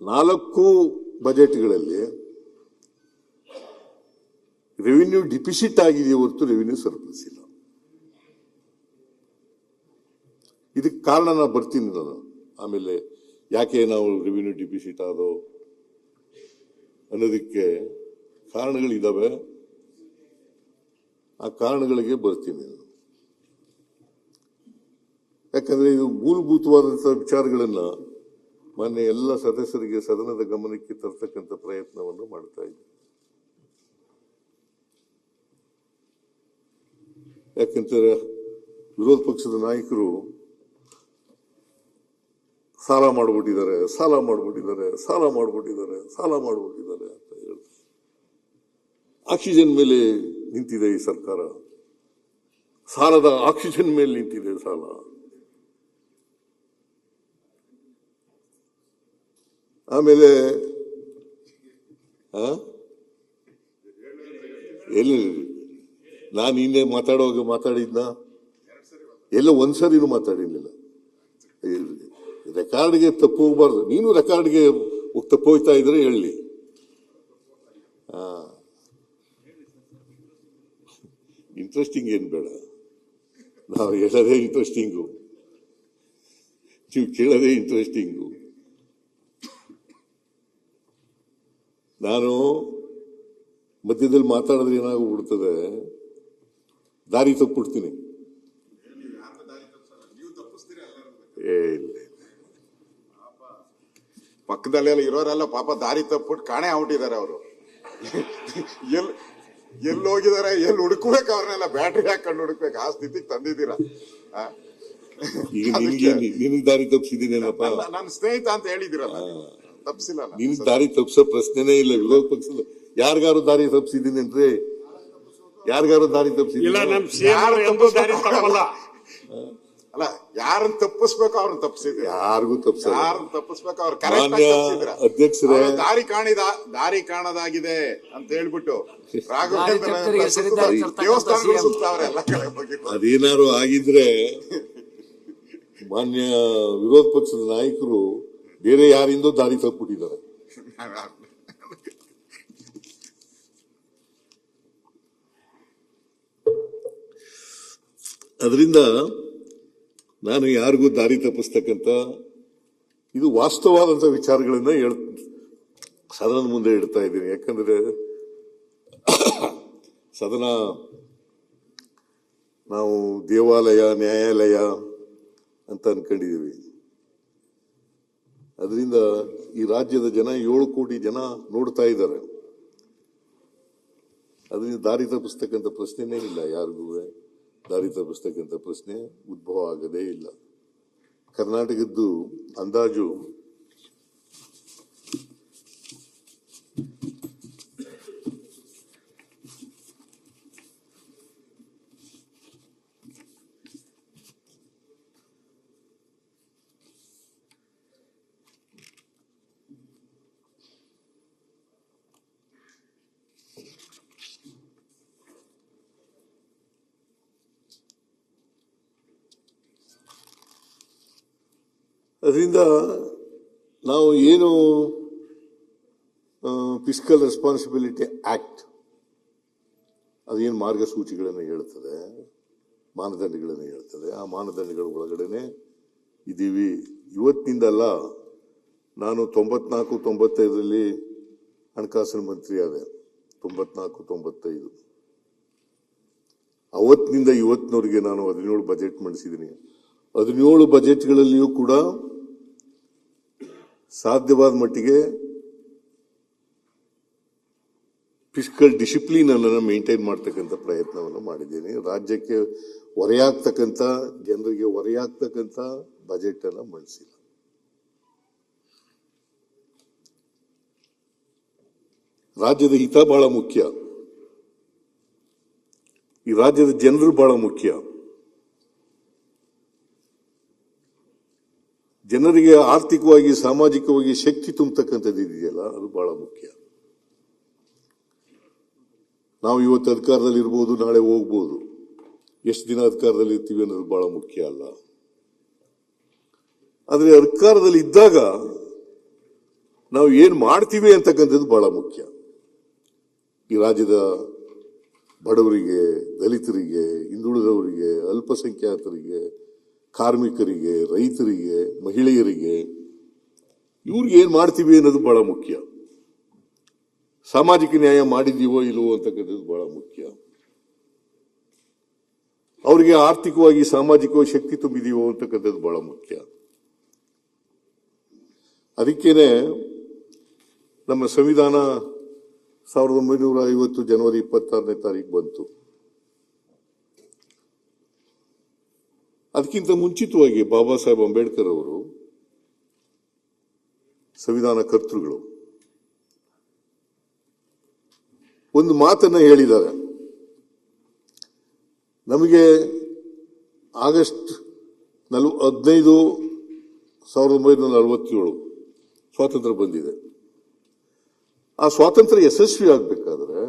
4 ಬಜೆಟ್ಗಳಲ್ಲಿ revenue deficit ಆಗಿದೆಯೇ ಹೊರತು revenue surplus ಇಲ್ಲ. ಇದಕ್ಕೆ ಕಾರಣ ನಾನು ಬರ್ತೀನಿ ನಾನು ಆಮೇಲೆ ಯಾಕೆ ನಾವು ರೆವಿನ್ಯೂ ಡಿಫಿಸಿಟ್ ಆದೋ ಅನ್ನೋದಕ್ಕೆ ಕಾರಣಗಳಿದ್ದಾವೆ. ಆ ಕಾರಣಗಳಿಗೆ ಬರ್ತೀನಿ. ಯಾಕಂದ್ರೆ ಇದು ಮೂಲಭೂತವಾದಂತಹ ವಿಚಾರಗಳನ್ನ ಮಾನ್ಯ ಎಲ್ಲ ಸದಸ್ಯರಿಗೆ ಸದನದ ಗಮನಕ್ಕೆ ತರ್ತಕ್ಕಂಥ ಪ್ರಯತ್ನವನ್ನು ಮಾಡ್ತಾ ಇದ್ದೀವಿ. ಯಾಕಂದ್ರೆ ವಿರೋಧ ಪಕ್ಷದ ನಾಯಕರು ಸಾಲ ಮಾಡಿಬಿಟ್ಟಿದ್ದಾರೆ ಅಂತ ಹೇಳ್ತಾರೆ. ಆಕ್ಸಿಜನ್ ಮೇಲೆ ನಿಂತಿದೆ ಈ ಸರ್ಕಾರ, ಸಾಲದ ಆಕ್ಸಿಜನ್ ಮೇಲೆ ನಿಂತಿದೆ ಸಾಲ. ಆಮೇಲೆ ಎಲ್ಲಿ ನಾನು ಇನ್ನೇ ಮಾತಾಡುವಾಗ ಮಾತಾಡಿದ್ನ ಎಲ್ಲ ಒಂದ್ಸರಿನೂ ಮಾತಾಡಿರ್ಲಿಲ್ಲ. ರೆಕಾರ್ಡ್ಗೆ ತಪ್ಪು ಹೋಗ್ಬಾರ್ದು. ನೀನು ರೆಕಾರ್ಡ್ಗೆ ತಪ್ಪು ಹೋಗ್ತಾ ಇದ್ರೆ ಹೇಳಿ. ಇಂಟ್ರೆಸ್ಟಿಂಗ್ ಏನ್ ಬೇಡ, ನಾವು ಹೇಳೋದೇ ಇಂಟ್ರೆಸ್ಟಿಂಗು, ನೀವು ಕೇಳೋದೇ ಇಂಟ್ರೆಸ್ಟಿಂಗು. ನಾನು ಮಧ್ಯದಲ್ಲಿ ಮಾತಾಡಿದ್ರೆ ಏನಾಗ್ಬಿಡ್ತದೆ, ದಾರಿ ತಪ್ಪಿಡ್ತೀನಿ. ಪಕ್ಕದಲ್ಲೆಲ್ಲ ಇರೋರೆಲ್ಲ ಪಾಪ ದಾರಿ ತಪ್ಪಿಟ್ಟು ಕಾಣೆ ಆಗ್ಬಿಟ್ಟಿದ್ದಾರೆ. ಅವರು ಎಲ್ಲಿ ಹೋಗಿದ್ದಾರೆ, ಎಲ್ಲಿ ಹುಡುಕ್ಬೇಕು, ಅವ್ರನ್ನೆಲ್ಲ ಬ್ಯಾಟ್ರಿ ಹಾಕೊಂಡು ಹುಡುಕ್ಬೇಕು. ಆ ಸ್ಥಿತಿಗೆ ತಂದಿದ್ದೀರಾ. ಈಗ ನಿನಗೆ ದಾರಿ ತಪ್ಪಿಸಿದ್ದೀನೇನಪ್ಪ? ನನ್ನ ಸ್ನೇಹಿತ ಅಂತ ಹೇಳಿದಿರಲ್ಲ, ತಪ್ಪಿಸಿಲ್ಲ. ನಿನ್ ದಾರಿ ತಪ್ಪಿಸೋ ಪ್ರಶ್ನೆನೇ ಇಲ್ಲ. ವಿರೋಧ ಪಕ್ಷದ ಯಾರಿಗಾರು ದಾರಿ ತಪ್ಪಿಸಿದ್ದೀನಿ ಅಂದ್ರೆ ಯಾರಿಗಾರು ದಾರಿ ತಪ್ಪಿಸಿದ್ದೀನಿ ಅಲ್ಲ, ಯಾರನ್ನ ತಪ್ಪಿಸ್ಬೇಕು ಅವ್ರನ್ನ ತಪ್ಪಿಸಿದ್ರೆ, ಯಾರಿಗೂ ಯಾರನ್ನ ತಪ್ಪಿಸ್ಬೇಕು ಅವ್ರು ಅಧ್ಯಕ್ಷರೇ ದಾರಿ ಕಾಣದಾಗಿದೆ ಅಂತ ಹೇಳ್ಬಿಟ್ಟು ರಾಘವೇಂದ್ರ ದೇವಸ್ಥಾನಗಳು ಸುತ್ತಾವ್ರೆ ಎಲ್ಲ ಕಡೆ ಬಗ್ಗೆ. ಅದೇನಾರು ಆಗಿದ್ರೆ ಮಾನ್ಯ ವಿರೋಧ ಪಕ್ಷದ ನಾಯಕರು ಬೇರೆ ಯಾರಿಂದೋ ದಾರಿ ತಪ್ಪಿಬಿಟ್ಟಿದ್ದಾರೆ. ಅದರಿಂದ ನಾನು ಯಾರಿಗೂ ದಾರಿ ತಪ್ಪಿಸ್ತಕ್ಕಂಥ ಇದು ವಾಸ್ತವವಾದಂಥ ವಿಚಾರಗಳನ್ನ ಸದನದ ಮುಂದೆ ಇಡ್ತಾ ಇದ್ದೀನಿ. ಯಾಕಂದ್ರೆ ಸದನ ನಾವು ದೇವಾಲಯ, ನ್ಯಾಯಾಲಯ ಅಂತ ಅನ್ಕೊಂಡಿದೀವಿ. ಅದರಿಂದ ಈ ರಾಜ್ಯದ ಜನ 7 ಕೋಟಿ ಜನ ನೋಡ್ತಾ ಇದ್ದಾರೆ. ಅದರಿಂದ ದಾರಿ ತಪ್ಪಿಸ್ತಕ್ಕಂಥ ಪ್ರಶ್ನೆನೇ ಇಲ್ಲ. ಯಾರಿಗೂ ದಾರಿ ತಪ್ಪಿಸ್ತಕ್ಕಂಥ ಪ್ರಶ್ನೆ ಉದ್ಭವ ಆಗದೇ ಇಲ್ಲ. ಕರ್ನಾಟಕದ್ದು ಅಂದಾಜು ಅದರಿಂದ ನಾವು ಏನು ಫಿಸ್ಕಲ್ ರೆಸ್ಪಾನ್ಸಿಬಿಲಿಟಿ ಆಕ್ಟ್ ಅದೇನು ಮಾರ್ಗಸೂಚಿಗಳನ್ನು ಹೇಳ್ತದೆ, ಮಾನದಂಡಗಳನ್ನು ಹೇಳ್ತದೆ, ಆ ಮಾನದಂಡಗಳ ಒಳಗಡೆನೆ ಇದ್ದೀವಿ. ಇವತ್ತಿನಿಂದಲ್ಲ, ನಾನು 94-95 ಹಣಕಾಸಿನ ಮಂತ್ರಿ ಆದೆ. 94-95 ಅವತ್ತಿನಿಂದ ಇವತ್ತಿನವರೆಗೆ ನಾನು 17 ಬಜೆಟ್ ಮಂಡಿಸಿದ್ದೀನಿ. 17 ಬಜೆಟ್ಗಳಲ್ಲಿಯೂ ಕೂಡ ಸಾಧ್ಯವಾದ ಮಟ್ಟಿಗೆ ಫಿಸ್ಕಲ್ ಡಿಸಿಪ್ಲಿನ್ ಅನ್ನು ಮೇಂಟೈನ್ ಮಾಡ್ತಕ್ಕಂಥ ಪ್ರಯತ್ನವನ್ನು ಮಾಡಿದ್ದೀನಿ. ರಾಜ್ಯಕ್ಕೆ ಹೊರೆಯಾಗ್ತಕ್ಕಂಥ, ಜನರಿಗೆ ಹೊರೆಯಾಗ್ತಕ್ಕಂಥ ಬಜೆಟ್ ಅನ್ನು ಮಂಡಿಸಿಲ್ಲ. ರಾಜ್ಯದ ಹಿತ ಬಹಳ ಮುಖ್ಯ, ಈ ರಾಜ್ಯದ ಜನರು ಬಹಳ ಮುಖ್ಯ. ಜನರಿಗೆ ಆರ್ಥಿಕವಾಗಿ, ಸಾಮಾಜಿಕವಾಗಿ ಶಕ್ತಿ ತುಂಬತಕ್ಕಂಥದ್ದು ಇದೆಯಲ್ಲ, ಅದು ಬಹಳ ಮುಖ್ಯ. ನಾವು ಇವತ್ತು ಅಧಿಕಾರದಲ್ಲಿ ಇರ್ಬೋದು, ನಾಳೆ ಹೋಗ್ಬೋದು. ಎಷ್ಟು ದಿನ ಅಧಿಕಾರದಲ್ಲಿ ಇರ್ತೀವಿ ಅನ್ನೋದು ಬಹಳ ಮುಖ್ಯ ಅಲ್ಲ. ಆದರೆ ಅಧಿಕಾರದಲ್ಲಿ ಇದ್ದಾಗ ನಾವು ಏನ್ ಮಾಡ್ತೀವಿ ಅಂತಕ್ಕಂಥದ್ದು ಬಹಳ ಮುಖ್ಯ. ಈ ರಾಜ್ಯದ ಬಡವರಿಗೆ, ದಲಿತರಿಗೆ, ಹಿಂದುಳಿದವರಿಗೆ, ಅಲ್ಪಸಂಖ್ಯಾತರಿಗೆ, ಕಾರ್ಮಿಕರಿಗೆ, ರೈತರಿಗೆ, ಮಹಿಳೆಯರಿಗೆ, ಇವ್ರಿಗೆ ಏನ್ ಮಾಡ್ತೀವಿ ಅನ್ನೋದು ಬಹಳ ಮುಖ್ಯ. ಸಾಮಾಜಿಕ ನ್ಯಾಯ ಮಾಡಿದೀವೋ ಇಲ್ವೋ ಅಂತಕ್ಕಂಥದ್ದು ಬಹಳ ಮುಖ್ಯ. ಅವರಿಗೆ ಆರ್ಥಿಕವಾಗಿ, ಸಾಮಾಜಿಕವಾಗಿ ಶಕ್ತಿ ತುಂಬಿದೀವೋ ಅಂತಕ್ಕಂಥದ್ದು ಬಹಳ ಮುಖ್ಯ. ಅದಕ್ಕೇನೆ ನಮ್ಮ ಸಂವಿಧಾನ 1950 ಜನವರಿ 26ನೇ ತಾರೀಕು ಬಂತು. ಅದಕ್ಕಿಂತ ಮುಂಚಿತವಾಗಿ ಬಾಬಾ ಸಾಹೇಬ್ ಅಂಬೇಡ್ಕರ್ ಅವರು, ಸಂವಿಧಾನ ಕರ್ತೃಗಳು, ಒಂದು ಮಾತನ್ನ ಹೇಳಿದ್ದಾರೆ. ನಮಗೆ ಆಗಸ್ಟ್ 15, 1947 ಸ್ವಾತಂತ್ರ್ಯ ಬಂದಿದೆ. ಆ ಸ್ವಾತಂತ್ರ್ಯ ಯಶಸ್ವಿ ಆಗ್ಬೇಕಾದ್ರೆ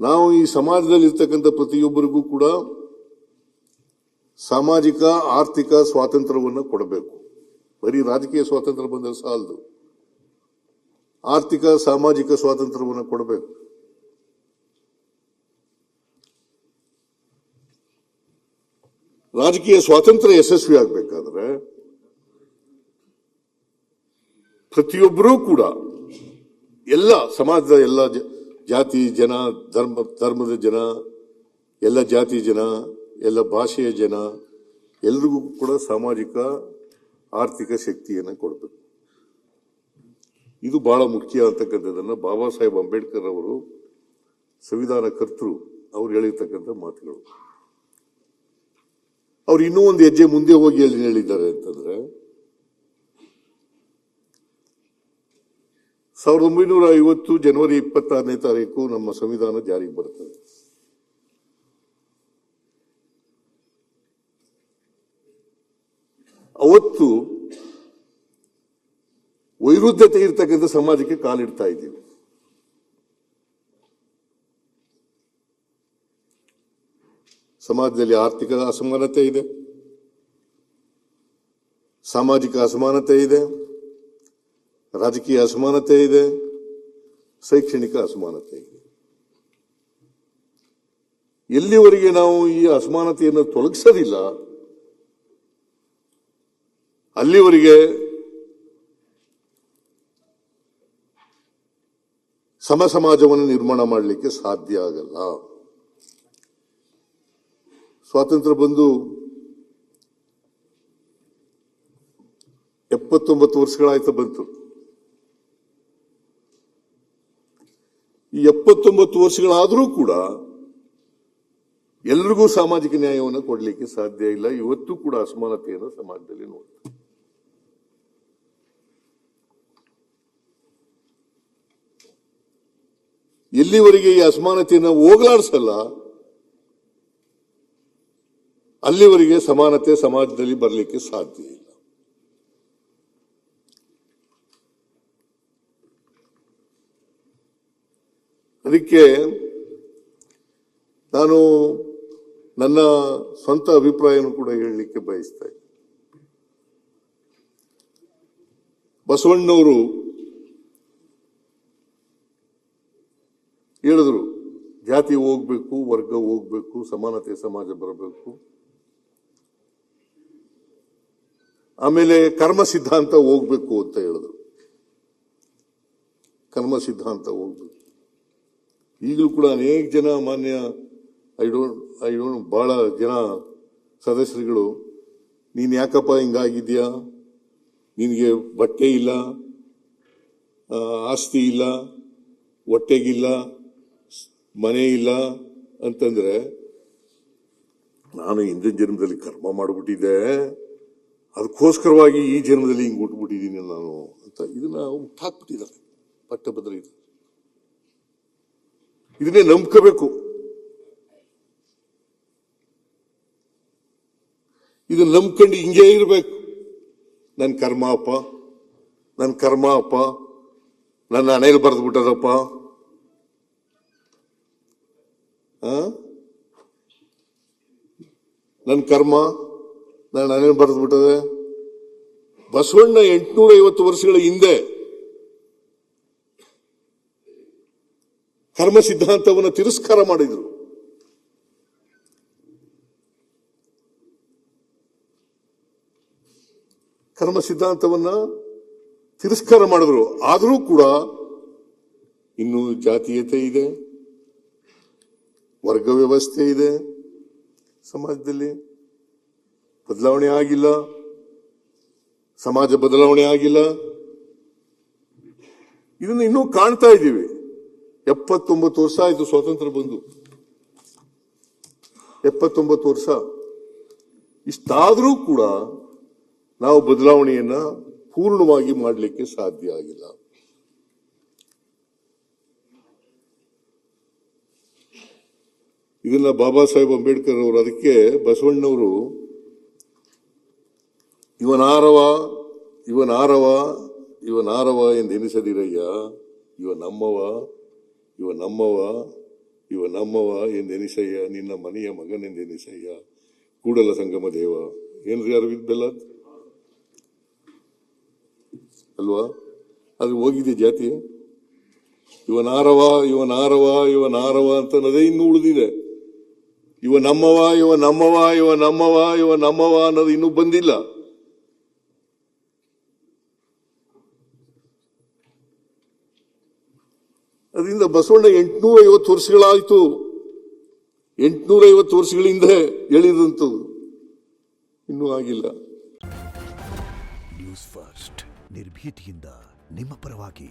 ನಾವು ಈ ಸಮಾಜದಲ್ಲಿ ಇರ್ತಕ್ಕಂಥ ಪ್ರತಿಯೊಬ್ಬರಿಗೂ ಕೂಡ ಸಾಮಾಜಿಕ, ಆರ್ಥಿಕ ಸ್ವಾತಂತ್ರ್ಯವನ್ನು ಕೊಡಬೇಕು. ಬರೀ ರಾಜಕೀಯ ಸ್ವಾತಂತ್ರ್ಯ ಬಂದರೆ ಸಾಲದು, ಆರ್ಥಿಕ, ಸಾಮಾಜಿಕ ಸ್ವಾತಂತ್ರ್ಯವನ್ನು ಕೊಡಬೇಕು. ರಾಜಕೀಯ ಸ್ವಾತಂತ್ರ್ಯ ಯಶಸ್ವಿ ಆಗಬೇಕಾದ್ರೆ ಪ್ರತಿಯೊಬ್ಬರೂ ಕೂಡ, ಎಲ್ಲ ಸಮಾಜದ ಎಲ್ಲ ಜಾತಿ ಜನ, ಧರ್ಮದ ಜನ, ಎಲ್ಲ ಜಾತಿ ಜನ, ಎಲ್ಲ ಭಾಷೆಯ ಜನ, ಎಲ್ರಿಗೂ ಕೂಡ ಸಾಮಾಜಿಕ, ಆರ್ಥಿಕ ಶಕ್ತಿಯನ್ನು ಕೊಡಬೇಕು. ಇದು ಬಹಳ ಮುಖ್ಯ ಅಂತಕ್ಕಂಥದ್ದನ್ನು ಬಾಬಾ ಸಾಹೇಬ್ ಅಂಬೇಡ್ಕರ್ ಅವರು, ಸಂವಿಧಾನ ಕರ್ತೃ, ಅವರು ಹೇಳಿರ್ತಕ್ಕಂಥ ಮಾತುಗಳು. ಅವ್ರು ಇನ್ನೂ ಒಂದು ಹೆಜ್ಜೆ ಮುಂದೆ ಹೋಗಿ ಅಲ್ಲಿ ಹೇಳಿದ್ದಾರೆ ಅಂತಂದ್ರೆ, 1950 ಜನವರಿ 26ನೇ ತಾರೀಕು ನಮ್ಮ ಸಂವಿಧಾನ ಜಾರಿಗೆ ಬರ್ತದೆ. ಅವತ್ತು ವೈರುಧ್ಯತೆ ಇರ್ತಕ್ಕಂಥ ಸಮಾಜಕ್ಕೆ ಕಾಲಿಡ್ತಾ ಇದ್ದೀವಿ. ಸಮಾಜದಲ್ಲಿ ಆರ್ಥಿಕ ಅಸಮಾನತೆ ಇದೆ, ಸಾಮಾಜಿಕ ಅಸಮಾನತೆ ಇದೆ, ರಾಜಕೀಯ ಅಸಮಾನತೆ ಇದೆ, ಶೈಕ್ಷಣಿಕ ಅಸಮಾನತೆ ಇದೆ. ಎಲ್ಲಿವರೆಗೆ ನಾವು ಈ ಅಸಮಾನತೆಯನ್ನು ತೊಲಗಿಸೋದಿಲ್ಲ, ಅಲ್ಲಿವರೆಗೆ ಸಮ ಸಮಾಜವನ್ನು ನಿರ್ಮಾಣ ಮಾಡಲಿಕ್ಕೆ ಸಾಧ್ಯ ಆಗಲ್ಲ. ಸ್ವಾತಂತ್ರ್ಯ ಬಂದು 79 ವರ್ಷಗಳಾಯ್ತು ಬಂತು. ಈ 79 ವರ್ಷಗಳಾದರೂ ಕೂಡ ಎಲ್ರಿಗೂ ಸಾಮಾಜಿಕ ನ್ಯಾಯವನ್ನು ಕೊಡಲಿಕ್ಕೆ ಸಾಧ್ಯ ಇಲ್ಲ. ಇವತ್ತು ಕೂಡ ಅಸಮಾನತೆಯನ್ನು ಸಮಾಜದಲ್ಲಿ ನೋಡ್ತೀವಿ. ಎಲ್ಲಿವರೆಗೆ ಈ ಅಸಮಾನತೆಯನ್ನು ಹೋಗಲಾಡಿಸಲ್ಲ, ಅಲ್ಲಿವರೆಗೆ ಸಮಾನತೆ ಸಮಾಜದಲ್ಲಿ ಬರಲಿಕ್ಕೆ ಸಾಧ್ಯ ಇಲ್ಲ. ಅದಕ್ಕೆ ನಾನು ನನ್ನ ಸ್ವಂತ ಅಭಿಪ್ರಾಯವನ್ನು ಕೂಡ ಹೇಳಲಿಕ್ಕೆ ಬಯಸ್ತಾ ಇದ್ದೀನಿ. ಬಸವಣ್ಣವರು ಹೇಳಿದ್ರು, ಜಾತಿ ಹೋಗ್ಬೇಕು, ವರ್ಗ ಹೋಗ್ಬೇಕು, ಸಮಾನತೆ ಸಮಾಜ ಬರಬೇಕು. ಆಮೇಲೆ ಕರ್ಮ ಸಿದ್ಧಾಂತ ಹೋಗ್ಬೇಕು ಅಂತ ಹೇಳಿದ್ರು. ಕರ್ಮ ಸಿದ್ಧಾಂತ ಹೋಗ್ಬೇಕು. ಈಗಲೂ ಕೂಡ ಅನೇಕ ಜನ, ಮಾನ್ಯ ಐ ಡೋಂಟ್ ಬಹಳ ಜನ ಸದಸ್ಯರುಗಳು, ನೀನ್ ಯಾಕಪ್ಪ ಹಿಂಗಾಗಿದ್ಯಾ, ನಿನಗೆ ಬಟ್ಟೆ ಇಲ್ಲ, ಆಸ್ತಿ ಇಲ್ಲ, ಹೊಟ್ಟೆಗಿಲ್ಲ, ಮನೆ ಇಲ್ಲ ಅಂತಂದ್ರೆ, ನಾನು ಹಿಂದಿನ ಜನ್ಮದಲ್ಲಿ ಕರ್ಮ ಮಾಡಿಬಿಟ್ಟಿದ್ದೆ, ಅದಕ್ಕೋಸ್ಕರವಾಗಿ ಈ ಜನ್ಮದಲ್ಲಿ ಹಿಂಗ್ ಹುಟ್ಟುಬಿಟ್ಟಿದ್ದೀನಿ ನಾನು ಅಂತ ಇದನ್ನ ಹುಟ್ಟಾಕ್ಬಿಟ್ಟಿದ್ದಾರೆ ಪಟ್ಟಭದ್ರ. ಇದನ್ನೇ ನಂಬ್ಕೋಬೇಕು. ಇದನ್ನ ನಂಬ್ಕೊಂಡು ಹಿಂಗೇ ಇರ್ಬೇಕು. ನನ್ನ ಕರ್ಮ ಅಪ್ಪ, ನನ್ನ ಹಣೆಯಲ್ಲಿ ಬರೆದು ಬಿಟ್ಟದಪ್ಪ, ನನ್ನ ಕರ್ಮ, ನಾನೇನು ಬರೆದು ಬಿಟ್ಟದೆ, ಬಸವಣ್ಣ 850 ವರ್ಷಗಳ ಹಿಂದೆ ಕರ್ಮ ಸಿದ್ಧಾಂತವನ್ನು ತಿರಸ್ಕಾರ ಮಾಡಿದ್ರು. ಕರ್ಮ ಸಿದ್ಧಾಂತವನ್ನ ತಿರಸ್ಕಾರ ಮಾಡಿದ್ರು. ಆದರೂ ಕೂಡ ಇನ್ನು ಜಾತೀಯತೆ ಇದೆ, ವರ್ಗ ವ್ಯವಸ್ಥೆ ಇದೆ ಸಮಾಜದಲ್ಲಿ. ಬದಲಾವಣೆ ಆಗಿಲ್ಲ, ಸಮಾಜ ಬದಲಾವಣೆ ಆಗಿಲ್ಲ. ಇದನ್ನು ಇನ್ನೂ ಕಾಣ್ತಾ ಇದ್ದೀವಿ. 79 ವರ್ಷ ಆಯ್ತು ಸ್ವಾತಂತ್ರ್ಯ ಬಂದು, 79 ವರ್ಷ. ಇಷ್ಟಾದರೂ ಕೂಡ ನಾವು ಬದಲಾವಣೆಯನ್ನ ಪೂರ್ಣವಾಗಿ ಮಾಡಲಿಕ್ಕೆ ಸಾಧ್ಯ ಆಗಿಲ್ಲ. ಇದನ್ನ ಬಾಬಾ ಸಾಹೇಬ್ ಅಂಬೇಡ್ಕರ್ ಅವರು, ಅದಕ್ಕೆ ಬಸವಣ್ಣವರು ಇವನಾರವ ಇವನಾರವ ಇವನಾರವ ಎಂದೆನಿಸದಿರಯ್ಯ, ಇವ ನಮ್ಮವ ಇವ ನಮ್ಮವ ಇವ ನಮ್ಮವ ಎಂದೆನಿಸಯ್ಯ, ನಿನ್ನ ಮನೆಯ ಮಗನೆಂದೆನಿಸಯ್ಯ, ಕೂಡಲ ಸಂಗಮ ದೇವ. ಏನ್ರಿ ಅರವಿಂದ್ ಬೆಲ್ಲದ್ ಅಲ್ವಾ? ಅದು ಹೋಗಿದೆ ಜಾತಿ. ಇವನಾರವ ಇವನಾರವ ಇವನಾರವ ಅಂತನ್ನೋದೇ ಇನ್ನೂ ಉಳಿದಿದೆ. ಇವ ನಮ್ಮವ ಇವ ನಮ್ಮವ ಇವ ನಮ್ಮವ ಇವ ನಮ್ಮವ ಅನ್ನೋದು ಇನ್ನೂ ಬಂದಿಲ್ಲ. ಅದರಿಂದ ಬಸವಣ್ಣ 850 ವರ್ಷಗಳಾಯಿತು. 850 ವರ್ಷಗಳ ಹಿಂದೆ ಹೇಳಿದಂಥದ್ದು ಇನ್ನೂ ಆಗಿಲ್ಲ. ನ್ಯೂಸ್ ಫಸ್ಟ್ ನಿರ್ಭೀತಿಯಿಂದ ನಿಮ್ಮ ಪರವಾಗಿ.